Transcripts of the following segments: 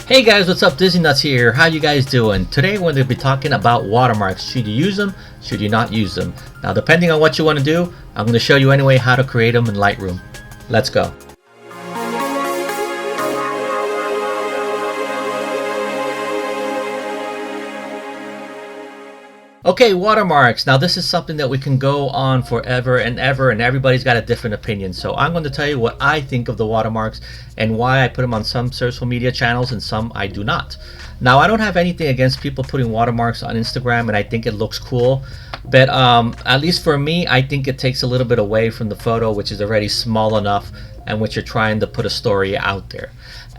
Hey guys, what's up? Dizzy Nuts here. How you guys doing? Today we're going to be talking about watermarks. Should you use them? Should you not use them? Now, depending on what you want to do, I'm going to show you anyway how to create them in Lightroom. Let's go. Okay, watermarks. Now this is something that we can go on forever and ever, and everybody's got a different opinion. So I'm going to tell you what I think of the watermarks and why I put them on some social media channels and some I do not. Now I don't have anything against people putting watermarks on Instagram, and I think it looks cool. But at least for me, I think it takes a little bit away from the photo, which is already small enough and which you're trying to put a story out there.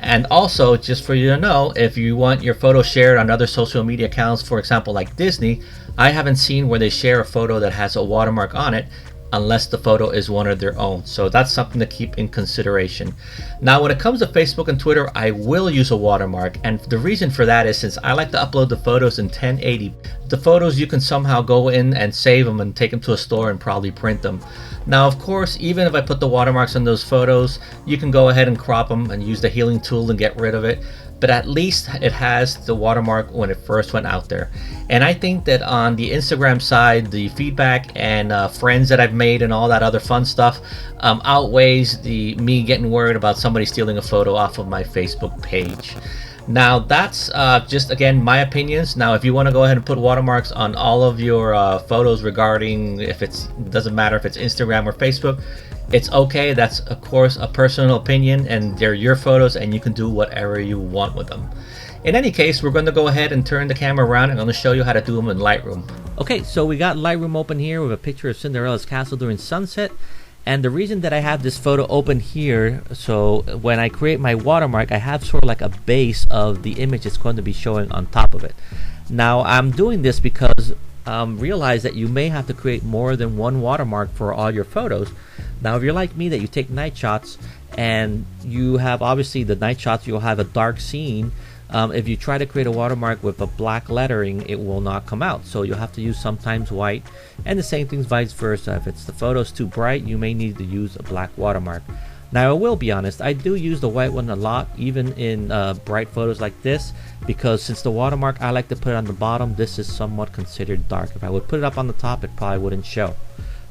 And also, just for you to know, if you want your photo shared on other social media accounts, for example like Disney, I haven't seen where they share a photo that has a watermark on it unless the photo is one of their own. So that's something to keep in consideration. Now when it comes to Facebook and Twitter, I will use a watermark, and the reason for that is since I like to upload the photos in 1080. The photos, you can somehow go in and save them and take them to a store and probably print them. Now of course, even if I put the watermarks on those photos, you can go ahead and crop them and use the healing tool and get rid of it. But at least it has the watermark when it first went out there. And I think that on the Instagram side, the feedback and friends that I've made and all that other fun stuff outweighs me getting worried about somebody stealing a photo off of my Facebook page. Now that's just again my opinions. Now if you want to go ahead and put watermarks on all of your photos regarding doesn't matter if it's Instagram or Facebook, it's okay. That's of course a personal opinion and they're your photos and you can do whatever you want with them. In any case, we're going to go ahead and turn the camera around and I'm going to show you how to do them in Lightroom. Okay, so we got Lightroom open here with a picture of Cinderella's castle during sunset. And the reason that I have this photo open here, so when I create my watermark, I have sort of like a base of the image that's going to be showing on top of it. Now I'm doing this because realize that you may have to create more than one watermark for all your photos. Now if you're like me, that you take night shots and you have obviously the night shots, you'll have a dark scene. If you try to create a watermark with a black lettering, it will not come out, so you'll have to use sometimes white, and the same thing's vice versa. If it's the photo's too bright, you may need to use a black watermark. Now I will be honest, I do use the white one a lot, even in bright photos like this, because since the watermark I like to put it on the bottom, this is somewhat considered dark. If I would put it up on the top, it probably wouldn't show.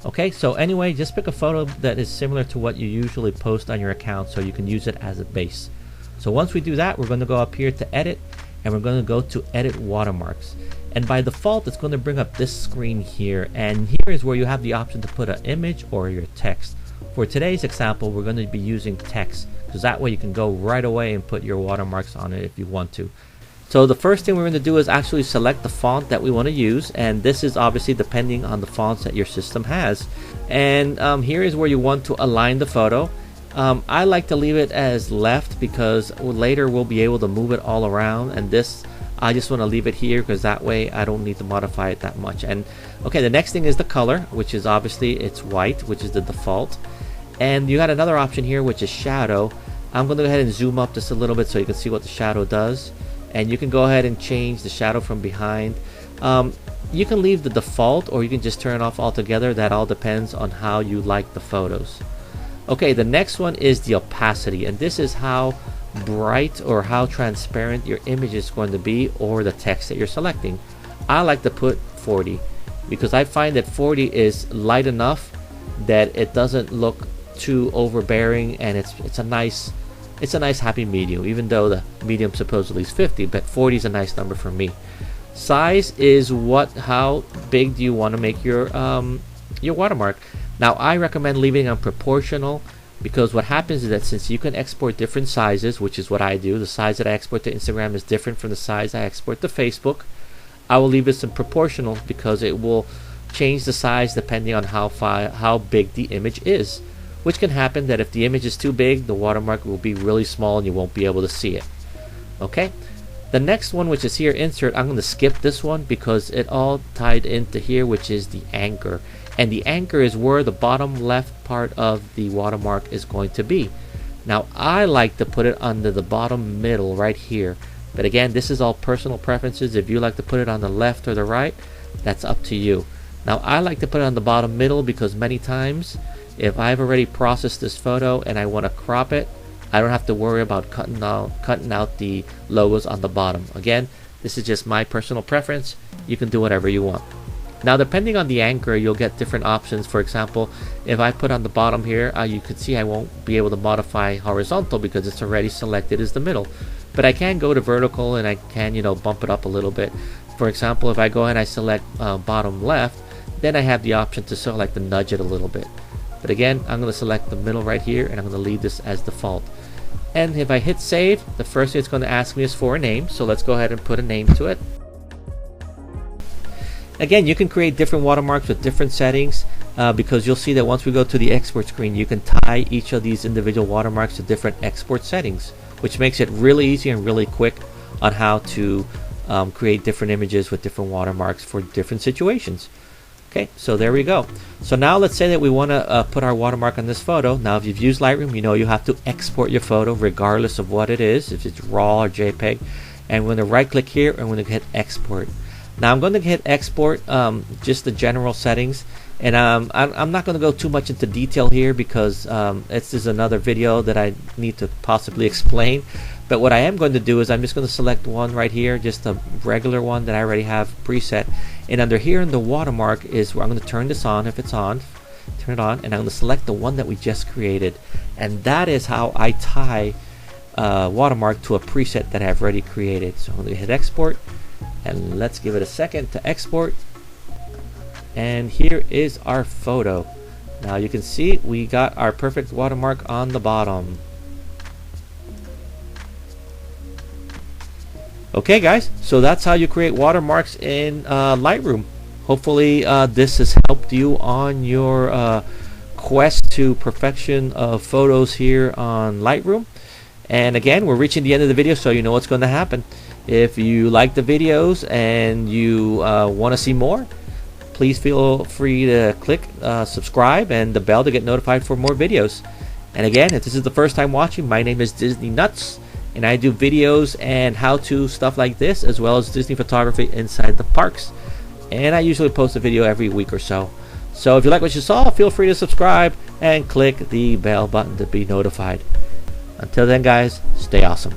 Okay, so anyway, just pick a photo that is similar to what you usually post on your account so you can use it as a base. So once we do that, we're going to go up here to edit, and we're going to go to edit watermarks. And by default, it's going to bring up this screen here, and here is where you have the option to put an image or your text. For today's example, we're going to be using text, because that way you can go right away and put your watermarks on it if you want to. So the first thing we're going to do is actually select the font that we want to use, and this is obviously depending on the fonts that your system has. And here is where you want to align the photo. I like to leave it as left because later we'll be able to move it all around, and this I just want to leave it here because that way I don't need to modify it that much. And okay, the next thing is the color, which is obviously it's white, which is the default. And you got another option here, which is shadow. I'm going to go ahead and zoom up just a little bit so you can see what the shadow does, and you can go ahead and change the shadow from behind. You can leave the default or you can just turn it off altogether. That all depends on how you like the photos. Okay, the next one is the opacity, and this is how bright or how transparent your image is going to be, or the text that you're selecting. I like to put 40 because I find that 40 is light enough that it doesn't look too overbearing, and it's a nice happy medium, even though the medium supposedly is 50, but 40 is a nice number for me. Size is how big do you want to make your watermark. Now I recommend leaving it on proportional, because what happens is that since you can export different sizes, which is what I do, the size that I export to Instagram is different from the size I export to Facebook. I will leave this in proportional because it will change the size depending on how big the image is, which can happen that if the image is too big, the watermark will be really small and you won't be able to see it. Okay, the next one, which is here, insert, I'm going to skip this one because it all tied into here, which is the anchor. And the anchor is where the bottom left part of the watermark is going to be. Now I like to put it under the bottom middle right here, but again, this is all personal preferences. If you like to put it on the left or the right, that's up to you. Now I like to put it on the bottom middle because many times if I've already processed this photo and I want to crop it, I can just go ahead and I don't have to worry about cutting out the logos on the bottom. Again, this is just my personal preference. You can do whatever you want. Now, depending on the anchor, you'll get different options. For example, if I put on the bottom here, you can see I won't be able to modify horizontal because it's already selected as the middle. But I can go to vertical, and I can, you know, bump it up a little bit. For example, if I go ahead and I select bottom left, then I have the option to select to nudge it a little bit. But again, I'm going to select the middle right here, and I'm going to leave this as default. And if I hit save, the first thing it's going to ask me is for a name. So let's go ahead and put a name to it. Again, you can create different watermarks with different settings because you'll see that once we go to the export screen, you can tie each of these individual watermarks to different export settings, which makes it really easy and really quick on how to create different images with different watermarks for different situations. Okay, so there we go. So now let's say that we want to put our watermark on this photo. Now, if you've used Lightroom, you know you have to export your photo regardless of what it is, if it's RAW or JPEG. And we're going to right click here and we're going to hit export. Now I'm going to hit export just the general settings, and I'm not going to go too much into detail here because this is another video that I need to possibly explain. But what I am going to do is I'm just going to select one right here, just a regular one that I already have preset, and under here in the watermark is where I'm going to turn this on. If it's on, turn it on, and I'm going to select the one that we just created, and that is how I tie watermark to a preset that I've already created. So I'm going to hit export. And let's give it a second to export. And here is our photo. Now you can see we got our perfect watermark on the bottom. Okay guys, so that's how you create watermarks in Lightroom. Hopefully this has helped you on your quest to perfection of photos here on Lightroom. And again, we're reaching the end of the video, so you know what's going to happen. If you like the videos and you want to see more, please feel free to click subscribe and the bell to get notified for more videos. And again, if this is the first time watching, my name is Disney Nuts, and I do videos and how-to stuff like this, as well as Disney photography inside the parks. And I usually post a video every week or so. So if you like what you saw, feel free to subscribe and click the bell button to be notified. Until then guys, stay awesome.